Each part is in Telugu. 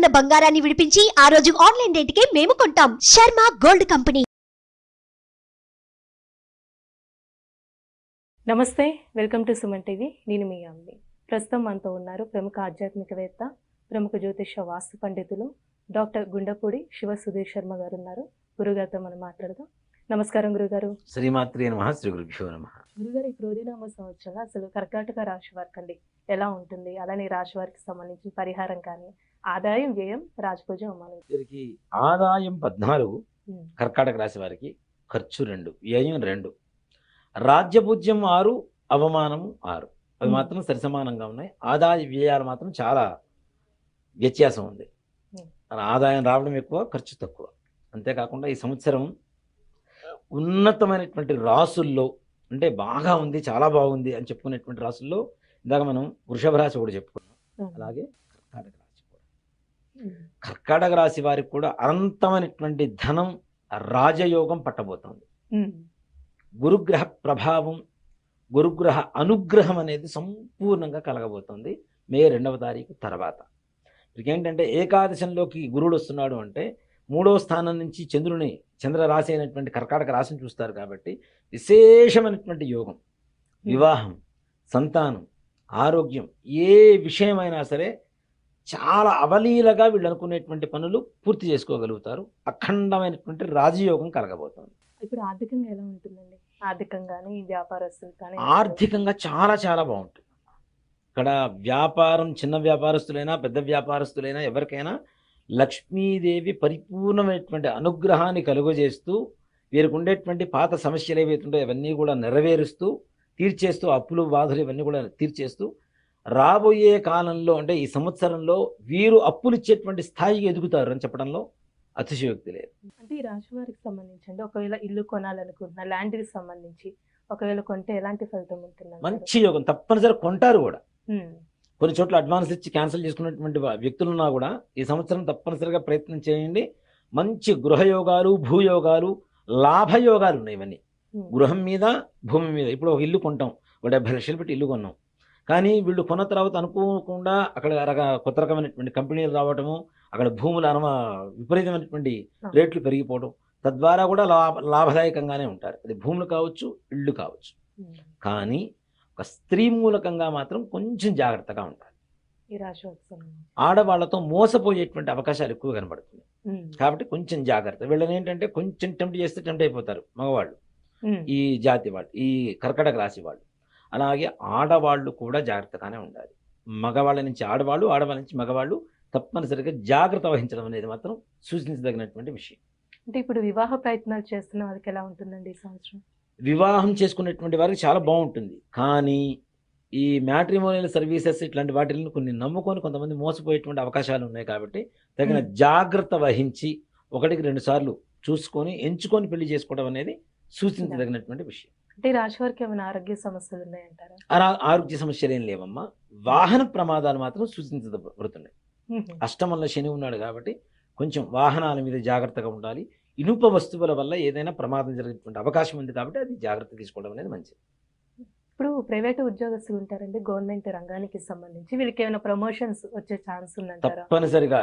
ఉన్న బంగారాన్ని విడిపించి ఆ రోజు ఆన్లైన్ రేటుకే మేము కొంటాం. Sharma gold company. నమస్తే, వెల్కమ్ టు సుమన్ టీవీ. నేను మీ అమ్మి. ప్రస్తుతం మనతో ఉన్నారు ప్రముఖ ఆధ్యాత్మికవేత్త, ప్రముఖ జ్యోతిష వాస్తు పండితులు డాక్టర్ గుండపూడి శివ సుధీర్ శర్మ గారు ఉన్నారు. గురుగారితో మనం మాట్లాడదాం. నమస్కారం గురుగారు. శ్రీమాత్రే నమః, శ్రీ గురుభ్యో నమః. గురుగారు, ఈ క్రోధినామ సంవత్సరంలో అసలు కర్కాటక రాశి వారికి అండి ఎలా ఉంటుంది? అలానే రాశి వారికి సంబంధించిన పరిహారం కానీ, ఆదాయం, వ్యయం, రాజపూజ, అవమానం. వీరికి ఆదాయం 14, కర్కాటక రాశి వారికి ఖర్చు 2, వ్యయం 2, రాజ్యపూజ్యం 6, అవమానం 6. అవి మాత్రం సరిసమానంగా ఉన్నాయి. ఆదాయ వ్యయాలు మాత్రం చాలా వ్యత్యాసం ఉంది. ఆదాయం రావడం ఎక్కువ, ఖర్చు తక్కువ. అంతేకాకుండా ఈ సంవత్సరం ఉన్నతమైనటువంటి రాసుల్లో అంటే బాగా ఉంది, చాలా బాగుంది అని చెప్పుకునేటువంటి రాసుల్లో ఇందాక మనం వృషభ రాశి కూడా చెప్పుకున్నాం. అలాగే కర్కాటక రాశి కూడా. కర్కాటక రాశి వారికి కూడా అనంతమైనటువంటి ధనం, రాజయోగం పట్టబోతోంది. గురుగ్రహ ప్రభావం, గురుగ్రహ అనుగ్రహం అనేది సంపూర్ణంగా కలగబోతోంది మే 2వ తారీఖు తర్వాత. ఏంటంటే ఏకాదశంలోకి గురుడు వస్తున్నాడు అంటే 3వ స్థానం నుంచి చంద్ర రాశి అయినటువంటి కర్కాటక రాశిని చూస్తారు కాబట్టి విశేషమైనటువంటి యోగం, వివాహం, సంతానం, ఆరోగ్యం, ఏ విషయమైనా సరే చాలా అవలీలగా వీళ్ళు అనుకునేటువంటి పనులు పూర్తి చేసుకోగలుగుతారు. అఖండమైనటువంటి రాజయోగం కలగబోతోంది. ఇప్పుడు ఆర్థికంగా ఎలా ఉంటుందండి? ఆర్థికంగానే వ్యాపారస్తులు కానీ ఆర్థికంగా చాలా చాలా బాగుంటుంది. ఇక్కడ వ్యాపారం, చిన్న వ్యాపారస్తులైనా పెద్ద వ్యాపారస్తులైనా ఎవరికైనా లక్ష్మీదేవి పరిపూర్ణమైనటువంటి అనుగ్రహాన్ని కలుగజేస్తూ వీరికి ఉండేటువంటి పాత సమస్యలు ఏవైతుంటో అవన్నీ కూడా నెరవేరుస్తూ, తీర్చేస్తూ, అప్పులు బాధలు ఇవన్నీ కూడా తీర్చేస్తూ రాబోయే కాలంలో అంటే ఈ సంవత్సరంలో వీరు అప్పులు ఇచ్చేటువంటి స్థాయికి ఎదుగుతారు అని చెప్పడంలో అతిశయోక్తి లేదు. అంటే ఈ రాశి వారికి సంబంధించి ఒకవేళ ఇల్లు కొనాలనుకుంటున్నా, ల్యాండ్కి సంబంధించి ఒకవేళ కొంటే ఎలాంటి ఫలితం ఉంటుంది? మంచి యోగం, తప్పనిసరి కొంటారు కూడా. కొన్ని చోట్ల అడ్వాన్స్ ఇచ్చి క్యాన్సిల్ చేసుకున్నటువంటి వ్యక్తులున్నా కూడా ఈ సంవత్సరం తప్పనిసరిగా ప్రయత్నం చేయండి. మంచి గృహయోగాలు, భూయోగాలు, లాభయోగాలు ఉన్నాయి ఇవన్నీ. గృహం మీద, భూమి మీద. ఇప్పుడు ఒక ఇల్లు కొంటాం, ఒక 70 లక్షలు పెట్టి ఇల్లు కొన్నాం. కానీ వీళ్ళు కొన్న తర్వాత అనుకోకుండా అక్కడ కొత్త రకమైనటువంటి కంపెనీలు రావటము, అక్కడ భూముల విపరీతమైనటువంటి రేట్లు పెరిగిపోవడం, తద్వారా కూడా లాభదాయకంగానే ఉంటారు. అది భూములు కావచ్చు, ఇళ్ళు కావచ్చు. కానీ ఒక స్త్రీ మూలకంగా మాత్రం కొంచెం జాగ్రత్తగా ఉంటారు. ఆడవాళ్లతో మోసపోయేటువంటి అవకాశాలు ఎక్కువ కనబడుతుంది కాబట్టి కొంచెం జాగ్రత్త. వీళ్ళని ఏంటంటే కొంచెం టెంప్ట్ చేస్తే టెంప్ట్ అయిపోతారు మగవాళ్ళు, ఈ జాతి వాళ్ళు, ఈ కర్కాటక రాశి వాళ్ళు. అలాగే ఆడవాళ్ళు కూడా జాగ్రత్తగానే ఉండాలి. మగవాళ్ళ నుంచి ఆడవాళ్ళు, ఆడవాళ్ళ నుంచి మగవాళ్ళు తప్పనిసరిగా జాగ్రత్త వహించడం అనేది మాత్రం సూచించదగినటువంటి విషయం. అంటే ఇప్పుడు వివాహ ప్రయత్నాలు చేస్తున్న వాళ్ళకి ఎలా ఉంటుందండి ఈ సంవత్సరం? వివాహం చేసుకునేటువంటి వారికి చాలా బాగుంటుంది. కానీ ఈ మ్యాట్రిమోనియల్ సర్వీసెస్ ఇట్లాంటి వాటిని కొన్ని నమ్ముకొని కొంతమంది మోసపోయేటువంటి అవకాశాలు ఉన్నాయి కాబట్టి తగిన జాగ్రత్త వహించి 1-2 సార్లు చూసుకొని ఎంచుకొని పెళ్లి చేసుకోవడం అనేది సూచించదగినటువంటి విషయం. అంటే రాశి వారికి ఏమైనా ఆరోగ్య సమస్యలు ఉన్నాయంటారా? ఆరోగ్య సమస్యలు ఏం లేవమ్మా. వాహన ప్రమాదాలు మాత్రం సూచించబడుతున్నాయి. అష్టమంలో శని ఉన్నాడు కాబట్టి కొంచెం వాహనాల మీద జాగ్రత్తగా ఉండాలి. ఇనుప వస్తువుల వల్ల ఏదైనా ప్రమాదం జరిగేటువంటి అవకాశం ఉంది కాబట్టి అది జాగ్రత్త తీసుకోవడం అనేది మంచిది. ఇప్పుడు ప్రైవేట్ ఉద్యోగస్తులు ఉంటారండి, గవర్నమెంట్ రంగానికి సంబంధించి వీళ్ళకి ఏమైనా ప్రమోషన్స్ వచ్చే ఛాన్స్ ఉందంటారా? తప్పనిసరిగా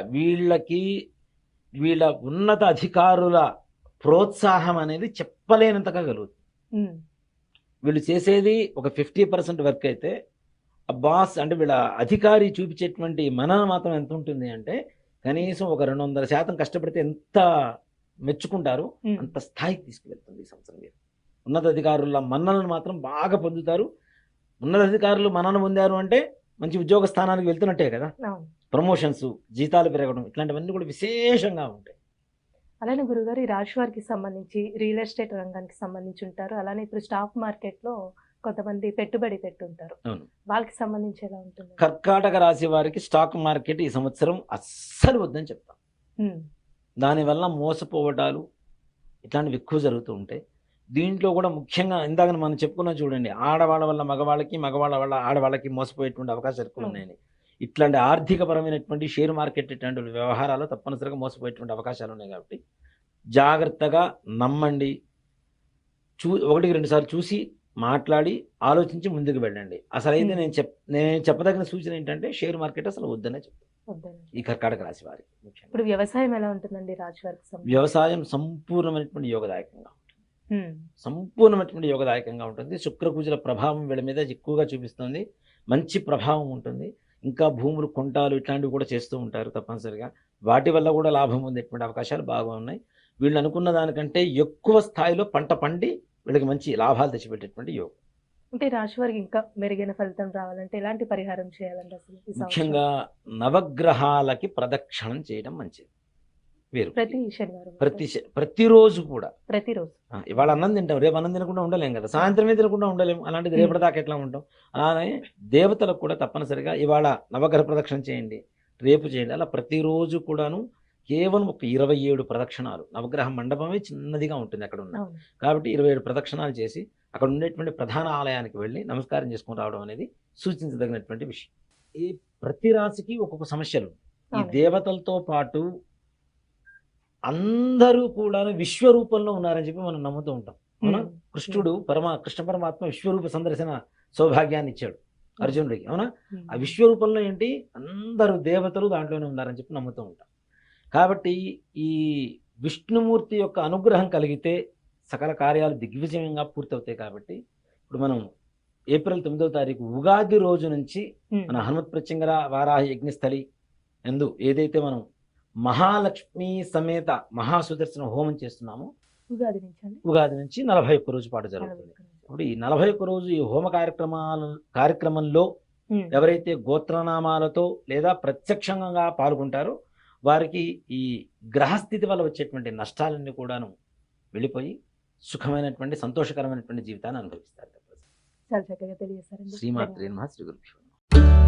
వీళ్ళ ఉన్నత అధికారుల ప్రోత్సాహం అనేది చెప్పలేనంతగా కలుగుతుంది. వీళ్ళు చేసేది ఒక 50% వర్క్ అయితే ఆ బాస్ అంటే వీళ్ళ అధికారి చూపించేటువంటి మనన మాత్రం ఎంత ఉంటుంది అంటే కనీసం ఒక 200% కష్టపడితే ఎంత మెచ్చుకుంటారు అంత స్థాయికి తీసుకువెళ్తుంది ఈ సంవత్సరం. ఉన్నతాధికారుల మన్ననను మాత్రం బాగా పొందుతారు. ఉన్నతాధికారులు మన్నన పొందారు అంటే మంచి ఉద్యోగ స్థానానికి వెళ్తున్నట్టే కదా. ప్రమోషన్స్, జీతాలు పెరగడం ఇట్లాంటివన్నీ కూడా విశేషంగా ఉంటాయి. అలానే గురుగారు, ఈ రాశి వారికి సంబంధించి రియల్ ఎస్టేట్ రంగానికి సంబంధించి ఉంటారు. అలానే ఇప్పుడు స్టాక్ మార్కెట్లో కొంతమంది పెట్టుబడి పెట్టుంటారు, వాళ్ళకి సంబంధించి ఎలా ఉంటుంది? కర్కాటక రాశి వారికి స్టాక్ మార్కెట్ ఈ సంవత్సరం అస్సలు వద్దని చెప్తాం. దానివల్ల మోసపోవటాలు ఇట్లాంటివి ఎక్కువ జరుగుతూ ఉంటాయి. దీంట్లో కూడా ముఖ్యంగా ఇందాక మనం చెప్పుకున్నాం చూడండి, ఆడవాళ్ళ వల్ల మగవాళ్ళకి, మగవాళ్ళ వల్ల ఆడవాళ్ళకి మోసపోయేటువంటి అవకాశాలు ఎక్కువ ఉన్నాయని. ఇట్లాంటి ఆర్థికపరమైనటువంటి షేర్ మార్కెట్ ఇట్లాంటి వ్యవహారాలు తప్పనిసరిగా మోసపోయేటువంటి అవకాశాలు ఉన్నాయి కాబట్టి జాగ్రత్తగా నమ్మండి. 1-2 సార్లు చూసి మాట్లాడి ఆలోచించి ముందుకు వెళ్ళండి. అసలైతే నేను చెప్పదగిన సూచన ఏంటంటే షేర్ మార్కెట్ అసలు వద్దనే చెప్తాను. వద్దండి. ఈ కర్కాటక రాశి వారికి ముఖ్యంగా ఇప్పుడు వ్యవసాయం ఎలా ఉంటుందండి రాశి వారికి సంబంధించి? వ్యవసాయం సంపూర్ణమైనటువంటి యోగదాయకంగా ఉంటుంది. ఉమ్, సంపూర్ణమైనటువంటి యోగదాయకంగా ఉంటుంది. శుక్రకుజుల ప్రభావం వీళ్ళ మీద ఎక్కువగా చూపిస్తుంది. మంచి ప్రభావం ఉంటుంది. ఇంకా భూములు కొంటాలు ఇట్లాంటివి కూడా చేస్తూ ఉంటారు తప్పనిసరిగా. వాటి వల్ల కూడా లాభం పొందేటువంటి అవకాశాలు బాగా ఉన్నాయి. వీళ్ళు అనుకున్న దానికంటే ఎక్కువ స్థాయిలో పంట పండి వీళ్ళకి మంచి లాభాలు తెచ్చిపెట్టేటువంటి యోగం. అంటే రాశి వారికి ఇంకా మెరుగైన ఫలితం రావాలంటే ఎలాంటి పరిహారం చేయాలండి అసలు ఈ సంవత్సరం? ముఖ్యంగా నవగ్రహాలకి ప్రదక్షిణం చేయడం మంచిది. వీరు ప్రతి శనివారం ప్రతిరోజు కూడా ప్రతిరోజు ఇవాళ అన్నం తింటాం, రేపు అన్నం తినకుండా ఉండలేం కదా, సాయంత్రమే తినకుండా ఉండలేము, అలాంటిది రేపటి దాకా ఎట్లా ఉంటాం. అలానే దేవతలకు కూడా తప్పనిసరిగా ఇవాళ నవగ్రహ ప్రదక్షిణ చేయండి, రేపు చేయండి, అలా ప్రతిరోజు కూడాను కేవలం ఒక 27 ప్రదక్షిణాలు. నవగ్రహ మండపమే చిన్నదిగా ఉంటుంది అక్కడ ఉన్న, అవును. కాబట్టి 27 ప్రదక్షిణాలు చేసి అక్కడ ఉండేటువంటి ప్రధాన ఆలయానికి వెళ్ళి నమస్కారం చేసుకుని రావడం అనేది సూచించదగినటువంటి విషయం. ఈ ప్రతి రాశికి ఒక్కొక్క సమస్యలు. ఈ అవును. దేవతలతో పాటు అందరూ కూడా విశ్వరూపంలో ఉన్నారని చెప్పి మనం నమ్ముతూ ఉంటాం. అవునా? ఉమ్, కృష్ణ పరమాత్మ విశ్వరూప సందర్శన సౌభాగ్యాన్ని ఇచ్చాడు అర్జునుడికి. అవునా? ఉమ్, ఆ విశ్వరూపంలో ఏంటి, అందరూ దేవతలు దాంట్లోనే ఉన్నారని చెప్పి నమ్ముతూ ఉంటాం. కాబట్టి ఈ విష్ణుమూర్తి యొక్క అనుగ్రహం కలిగితే సకల కార్యాలు దిగ్విజయంగా పూర్తవుతాయి. కాబట్టి ఇప్పుడు మనం ఏప్రిల్ 9వ తారీఖు ఉగాది రోజు నుంచి ఉమ్, మన హనుమత్ ప్రత్యంగర వారాహ యజ్ఞస్థలి ఎందు ఏదైతే మనం మహాలక్ష్మి సమేత మహాసుదర్శన హోమం చేస్తున్నామో ఉగాది నుంచి అండి ఉగాది నుంచి 41 రోజు పాటు జరుగుతుంది. 41 రోజు. ఇప్పుడు ఈ 41 రోజు ఈ హోమ కార్యక్రమంలో ఉమ్, ఎవరైతే గోత్రనామాలతో లేదా ప్రత్యక్షంగా పాల్గొంటారో వారికి ఈ గ్రహస్థితి వల్ల వచ్చేటువంటి నష్టాలన్నీ కూడాను వెళ్ళిపోయి సుఖమైనటువంటి సంతోషకరమైనటువంటి జీవితాన్ని అనుభవిస్తారు. చాలా చక్కగా తెలియజేశారండి. శ్రీమాత్రే ధన్యవాదాలు. నమః. శ్రీ గురుభ్యో నమః.